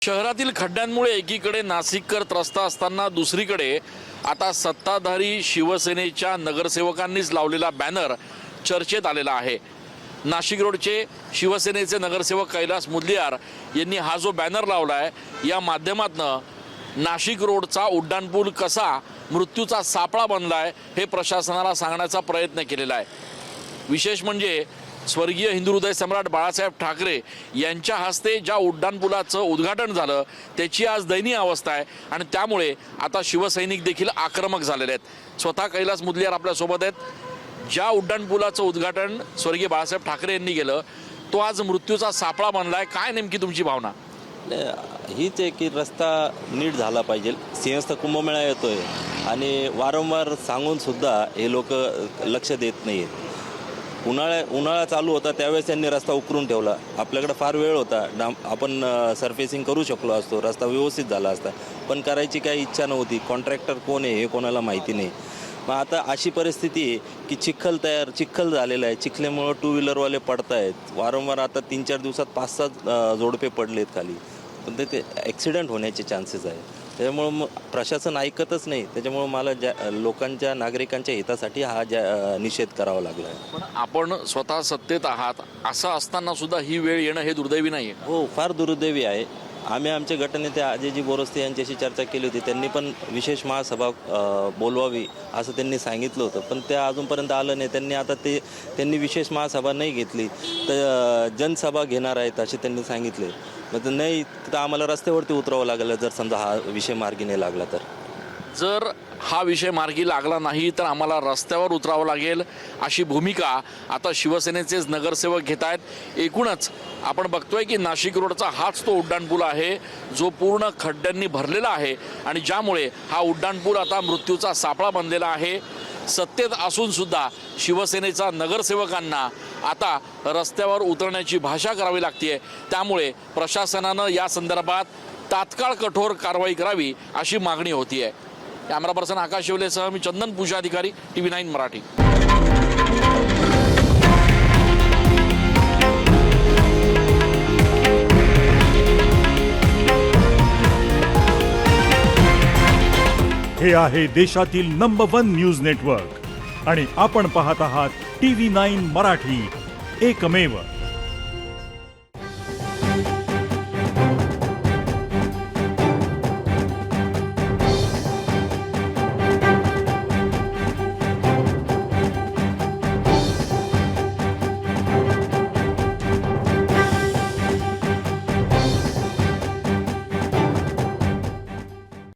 शहरातील खड्ड्यांमुळे एकीकडे नाशिककर त्रस्त असताना दुसरीकडे आता सत्ताधारी शिवसेनेच्या नगरसेवकांनीच लावलेला बॅनर चर्चेत आलेला आहे। नाशिक रोडचे शिवसेनेचे नगरसेवक कैलास मुदलियार यांनी हा जो बॅनर लावला आहे या माध्यमातून नाशिक रोडचा उड्डाणपूल कसा मृत्यूचा सापळा बनलाय हे प्रशासनाला सांगण्याचा प्रयत्न केलेला आहे। विशेष म्हणजे स्वर्गीय हिंदू हृदय सम्राट बाळासाहेब ठाकरे यांच्या हस्ते ज्या उड्डाणपुलाचं उद्घाटन झालं त्याची आज दयनीय अवस्था आहे आणि त्यामुळे आता शिवसैनिक देखील आक्रमक झालेले आहेत। स्वतः कैलास मुदलियार आपल्या सोबत आहेत। ज्या उड्डाणपुलाचं उद्घाटन स्वर्गीय बाळासाहेब ठाकरे यांनी केलं तो आज मृत्यूचा सापळा बनलाय, काय नेमकी तुमची भावना? हीच आहे की रस्ता नीट झाला पाहिजे। सिंहस्थ कुंभमेळा येतोय आणि वारंवार सांगून सुद्धा हे लोक लक्ष देत नाहीत। उन्हाळा चालू होता त्यावेळेस त्यांनी रस्ता उकरून ठेवला। आपल्याकडे फार वेळ होता, आपण सरफेसिंग करू शकलो असतो, रस्ता व्यवस्थित झाला असता, पण करायची काही इच्छा नव्हती। कॉन्ट्रॅक्टर कोण आहे हे कोणाला माहिती नाही। मग आता अशी परिस्थिती आहे की चिखल झालेला आहे। चिखल्यामुळं टू व्हीलरवाले पडत आहेत वारंवार। आता 3-4 दिवसात 5-6 जोडपे पडलेत खाली, पण ते ॲक्सिडेंट होण्याचे चान्सेस आहे। त्याच्यामुळं मग प्रशासन ऐकतच नाही। त्याच्यामुळं मला लोकांच्या नागरिकांच्या हितासाठी हा निषेध करावा लागला आहे। पण आपण स्वतः सत्तेत आहात असं असताना सुद्धा ही वेळ येणं हे दुर्दैवी नाही आहे? हो, फार दुर्दैवी आहे। आम्ही आमच्या गटनेते अजयजी बोरस्ते यांच्याशी चर्चा केली होती। त्यांनी पण विशेष महासभा बोलवावी असं त्यांनी सांगितलं होतं, पण ते अजूनपर्यंत आलं नाही। त्यांनी विशेष महासभा नाही घेतली तर जनसभा घेणार आहेत असे त्यांनी सांगितले। मग नाही तर आम्हाला रस्त्यावरती उतरावं लागलं जर समजा हा विषय मार्गी नाही लागला तर। जर हा विषय मार्गी लागला नाही तर आम्हाला रस्त्यावर उतरावं लागेल अशी भूमिका आता शिवसेनेचेच नगरसेवक घेत आहेत। एकूणच आपण बघतोय की नाशिक रोडचा हाच तो उड्डाणपूल आहे जो पूर्ण खड्ड्यांनी भरलेला आहे आणि ज्यामुळे हा उड्डाणपूल आता मृत्यूचा सापळा बनलेला आहे। सत्तेत असून सुद्धा शिवसेनेचा नगरसेवकांना आता रस्त्यावर उतरण्याची भाषा करावी लागते। त्यामुळे प्रशासनानं या संदर्भात तात्काळ कठोर कारवाई करावी अशी मागणी होतीये। कॅमेरा पर्सन आकाश शिवलेसह मी चंदन पूजा अधिकारी TV9 मराठी। हे आहे देशातील नंबर 1 न्यूज नेटवर्क आणि आपण पाहत आहात TV9 मराठी, एकमेव।